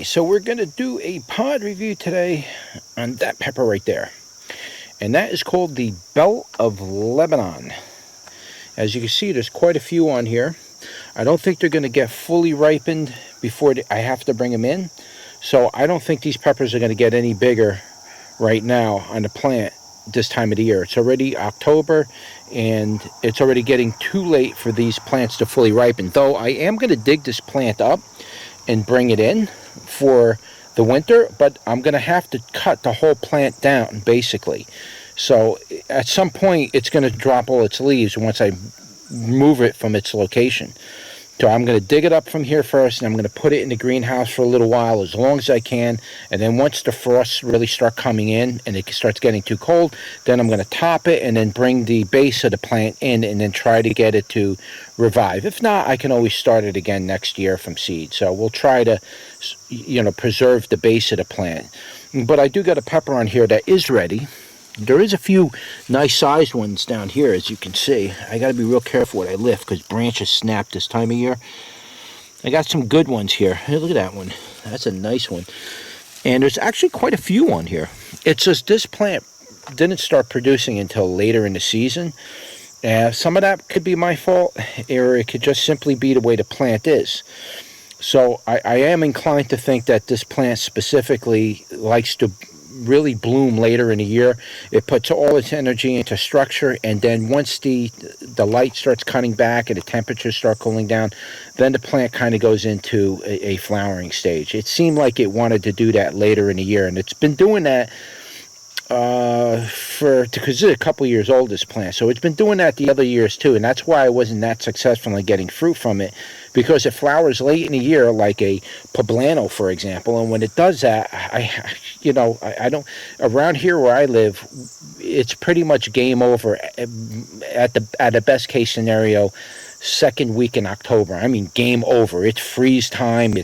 So we're going to do a pod review today on that pepper right there. And that is called the Bell of Lebanon. As you can see, there's quite a few on here. I don't think they're going to get fully ripened before I have to bring them in. So I don't think these peppers are going to get any bigger right now on the plant this time of the year. It's already October, and it's already getting too late for these plants to fully ripen. Though I am going to dig this plant up and bring it in for the winter, but I'm going to have to cut the whole plant down, basically. So at some point, it's going to drop all its leaves once I move it from its location. So I'm going to dig it up from here first, and I'm going to put it in the greenhouse for a little while, as long as I can. And then once the frosts really start coming in and it starts getting too cold, then I'm going to top it and then bring the base of the plant in and then try to get it to revive. If not, I can always start it again next year from seed. So we'll try to, preserve the base of the plant. But I do got a pepper on here that is ready. There is a few nice sized ones down here, as you can see. I got to be real careful what I lift because branches snap this time of year. I got some good ones here. Hey, look at that one. That's a nice one. And there's actually quite a few on here. It's just this plant didn't start producing until later in the season. Some of that could be my fault, or it could just simply be the way the plant is. So I am inclined to think that this plant specifically likes to really bloom later in the year. It puts all its energy into structure, and then once the light starts cutting back and the temperatures start cooling down, then the plant kind of goes into a flowering stage. It seemed like it wanted to do that later in the year, and it's been doing that because it's a couple years old, this plant, so it's been doing that the other years too, and that's why I wasn't that successful in getting fruit from it, because it flowers late in the year, like a poblano, for example. And when it does that, I don't, around here where I live, it's pretty much game over at the best case scenario, second week in October. I mean, game over. It's freeze time.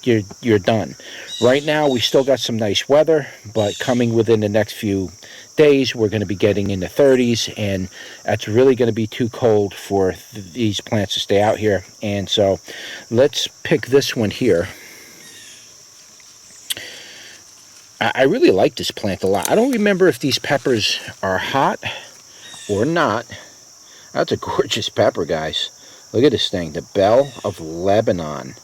You're done. Right now, we still got some nice weather, but coming within the next few days, we're going to be getting in the 30s, and that's really going to be too cold for these plants to stay out here. And so let's pick this one here. I really like this plant a lot. I don't remember if these peppers are hot or not. That's a gorgeous pepper, guys. Look at this thing, the Bell of Lebanon.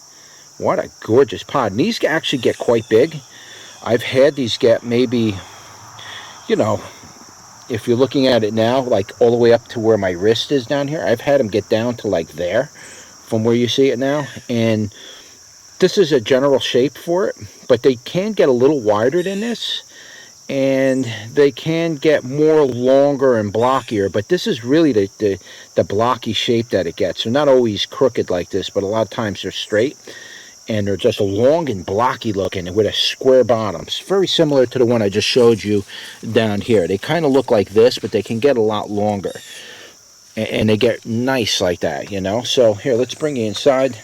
What a gorgeous pod. And these actually get quite big. I've had these get maybe, if you're looking at it now, like all the way up to where my wrist is down here. I've had them get down to like there from where you see it now. And this is a general shape for it, but they can get a little wider than this. And they can get more longer and blockier, but this is really the blocky shape that it gets. They're not always crooked like this, but a lot of times they're straight, and they're just long and blocky looking with a square bottom. It's very similar to the one I just showed you down here. They kind of look like this, but they can get a lot longer, and they get nice like that, So here, let's bring you inside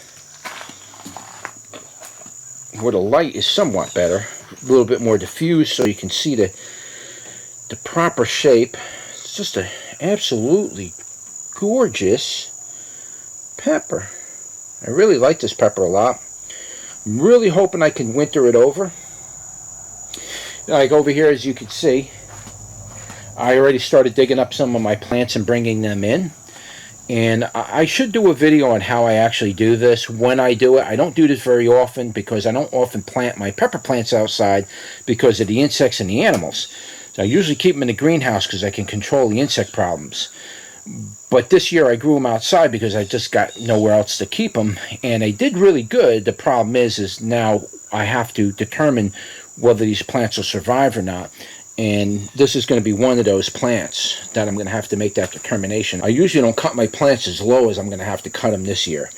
where the light is somewhat better, a little bit more diffused, so you can see the proper shape. It's just an absolutely gorgeous pepper. I really like this pepper a lot. I'm really hoping I can winter it over. Like over here, as you can see, I already started digging up some of my plants and bringing them in. And I should do a video on how I actually do this when I do it. I don't do this very often because I don't often plant my pepper plants outside because of the insects and the animals. So I usually keep them in the greenhouse because I can control the insect problems. But this year I grew them outside because I just got nowhere else to keep them. And they did really good. The problem is now I have to determine whether these plants will survive or not. And this is going to be one of those plants that I'm going to have to make that determination. I usually don't cut my plants as low as I'm going to have to cut them this year.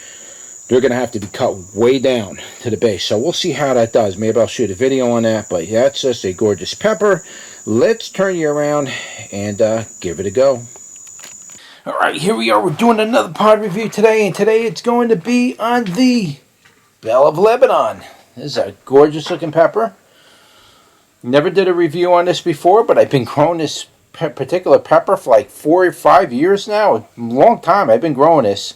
They're going to have to be cut way down to the base. So we'll see how that does. Maybe I'll shoot a video on that. But yeah, it's just a gorgeous pepper. Let's turn you around and give it a go. All right, here we are. We're doing another pod review today. And today it's going to be on the Bell of Lebanon. This is a gorgeous looking pepper. Never did a review on this before, but I've been growing this particular pepper for like 4 or 5 years now. A long time I've been growing this.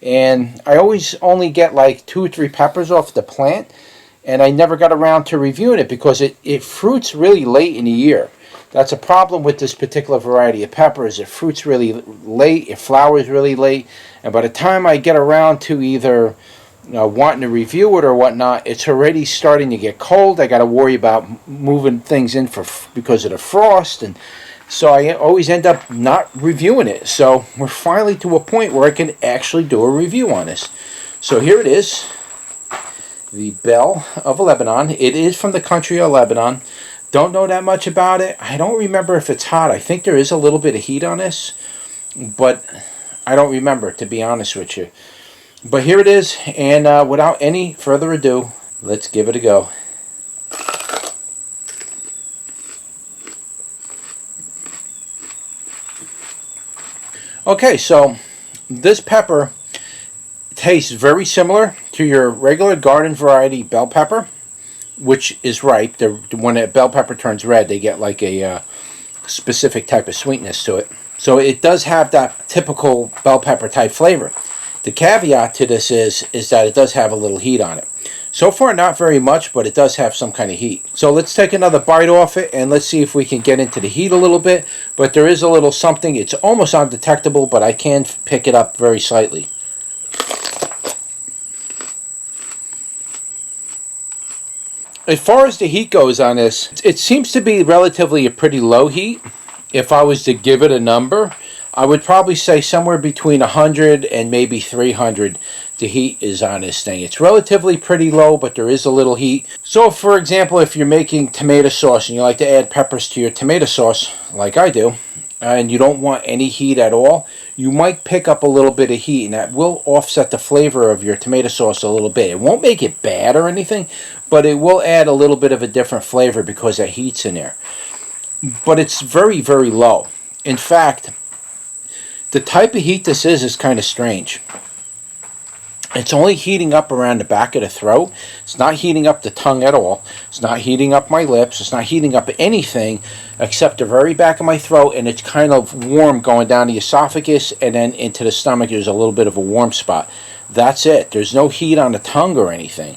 And I always only get like 2 or 3 peppers off the plant. and I never got around to reviewing it because it fruits really late in the year. That's a problem with this particular variety of pepper, is it fruits really late, it flowers really late, and by the time I get around to either wanting to review it or whatnot, it's already starting to get cold. I got to worry about moving things in because of the frost, and so I always end up not reviewing it. So we're finally to a point where I can actually do a review on this. So here it is, the Bell of Lebanon. It is from the country of Lebanon. Don't know that much about it. I don't remember if it's hot. I think there is a little bit of heat on this, but I don't remember, to be honest with you. But here it is, and without any further ado, let's give it a go. Okay, so this pepper tastes very similar to your regular garden variety bell pepper, which is ripe. When a bell pepper turns red, they get like a specific type of sweetness to it. So it does have that typical bell pepper type flavor. The caveat to this is that it does have a little heat on it. So far, not very much, but it does have some kind of heat. So let's take another bite off it, and let's see if we can get into the heat a little bit. But there is a little something. It's almost undetectable, but I can pick it up very slightly. As far as the heat goes on this, it seems to be relatively a pretty low heat. If I was to give it a number, I would probably say somewhere between 100 and maybe 300 the heat is on this thing. It's relatively pretty low, but there is a little heat. So for example, if you're making tomato sauce and you like to add peppers to your tomato sauce, like I do, and you don't want any heat at all, you might pick up a little bit of heat, and that will offset the flavor of your tomato sauce a little bit. It won't make it bad or anything, but it will add a little bit of a different flavor because that heat's in there. But it's very, very low. In fact, the type of heat this is kind of strange. It's only heating up around the back of the throat. It's not heating up the tongue at all. It's not heating up my lips. It's not heating up anything except the very back of my throat, and it's kind of warm going down the esophagus, and then into the stomach there's a little bit of a warm spot. That's it. There's no heat on the tongue or anything.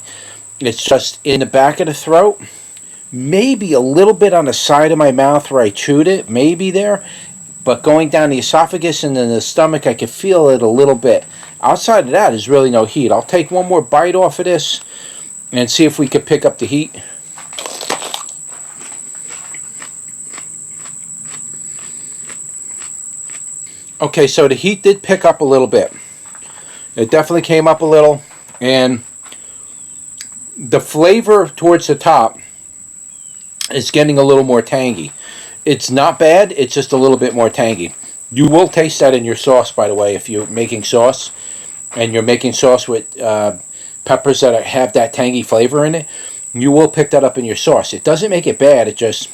It's just in the back of the throat, maybe a little bit on the side of my mouth where I chewed it, maybe there, but going down the esophagus and then the stomach, I could feel it a little bit. Outside of that, there's really no heat. I'll take one more bite off of this and see if we can pick up the heat. Okay, so the heat did pick up a little bit. It definitely came up a little, and the flavor towards the top is getting a little more tangy. It's not bad, it's just a little bit more tangy. You will taste that in your sauce, by the way, if you're making sauce and you're making sauce with peppers that have that tangy flavor in it. You will pick that up in your sauce. It doesn't make it bad, it just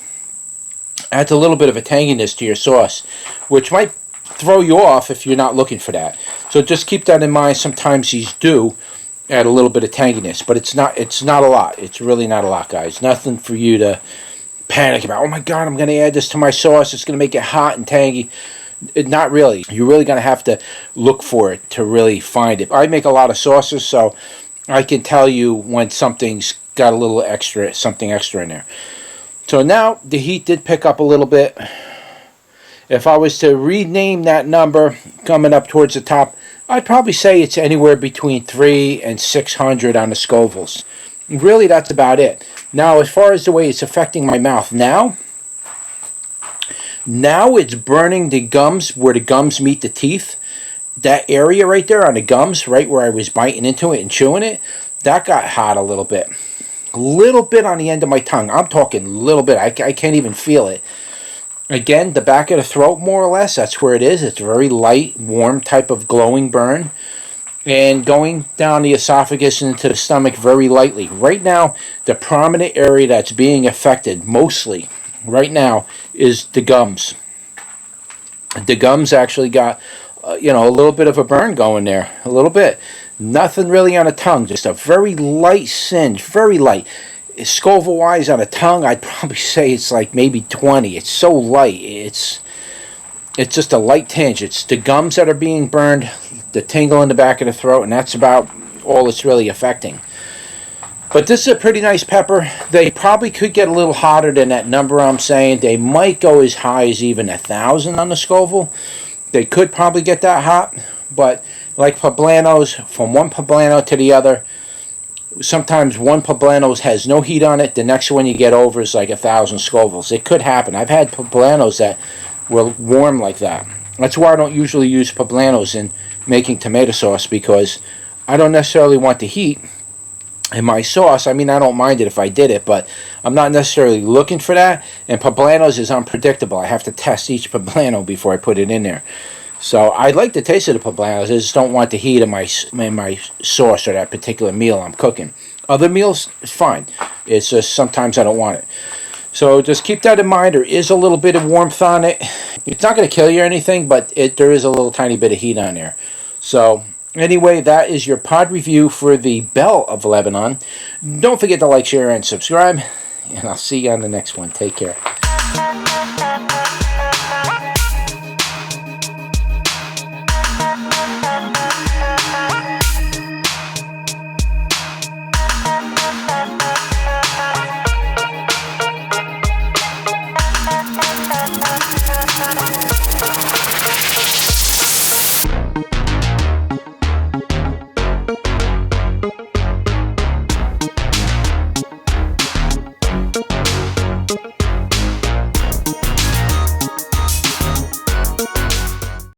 adds a little bit of a tanginess to your sauce, which might throw you off if you're not looking for that. So just keep that in mind. Sometimes these do add a little bit of tanginess, but it's not a lot. It's really not a lot, guys. Nothing for you to panic about. Oh my God, I'm going to add this to my sauce. It's going to make it hot and tangy. Not really. You're really going to have to look for it to really find it. I make a lot of sauces, so I can tell you when something's got a little extra, something extra in there. So now the heat did pick up a little bit. If I was to rename that number coming up towards the top, I'd probably say it's anywhere between 300 and 600 on the Scovilles. Really, that's about it. Now, as far as the way it's affecting my mouth now it's burning the gums where the gums meet the teeth. That area right there on the gums, right where I was biting into it and chewing it, that got hot a little bit. A little bit on the end of my tongue. I'm talking a little bit. I can't even feel it. Again, the back of the throat, more or less, that's where it is. It's a very light, warm type of glowing burn. And going down the esophagus into the stomach very lightly. Right now, the prominent area that's being affected mostly right now is the gums. The gums actually got, a little bit of a burn going there. A little bit. Nothing really on the tongue. Just a very light singe. Very light. Scoville-wise on the tongue, I'd probably say it's like maybe 20. It's so light. It's just a light tinge. It's the gums that are being burned, the tingle in the back of the throat, and that's about all it's really affecting. But this is a pretty nice pepper. They probably could get a little hotter than that number I'm saying. They might go as high as even 1,000 on the Scoville. They could probably get that hot, but like poblanos, from one poblano to the other, sometimes one poblano has no heat on it. The next one you get over is like 1,000 Scovilles. It could happen. I've had poblanos that were warm like that. That's why I don't usually use poblanos in making tomato sauce, because I don't necessarily want the heat in my sauce. I mean, I don't mind it if I did it, but I'm not necessarily looking for that. And poblanos is unpredictable. I have to test each poblano before I put it in there. So I like the taste of the poblanos. I just don't want the heat in my sauce or that particular meal I'm cooking. Other meals, it's fine. It's just sometimes I don't want it. So just keep that in mind. There is a little bit of warmth on it. It's not going to kill you or anything, but there is a little tiny bit of heat on there. So anyway, that is your pod review for the Bell of Lebanon. Don't forget to like, share, and subscribe. And I'll see you on the next one. Take care.